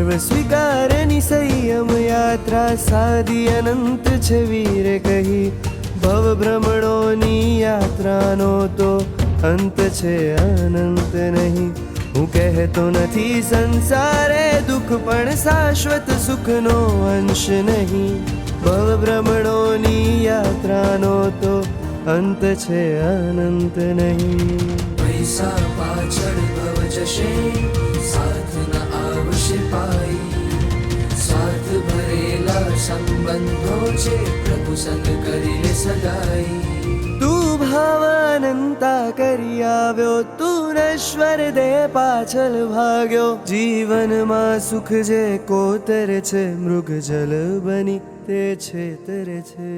સર્વ સ્વીકારની સંયમ યાત્રા સાદી અનંત છે વીર કહી ભવ ભ્રમણોની યાત્રાનો તો અંત છે અનંત નહીં હું કહેતો નથી સંસારે દુઃખ પણ શાશ્વત સુખનો અંશ નહીં ભવ ભ્રમણોની યાત્રાનો તો અંત છે અનંત નહીં પૈસા પાછળ ભવ જશે સાથ ન આવશે પાઈ સ્વાર્થ ભરેલા સંબંધો છે પ્રભુ સંગ કરી લે સગાઈ તું ભાવાનંતા કરી આવ્યો તું નશ્વર દે પાછળ ભાગ્યો જીવનમાં સુખ જે કોતર છે મૃગ જલ બની તે છેતર છે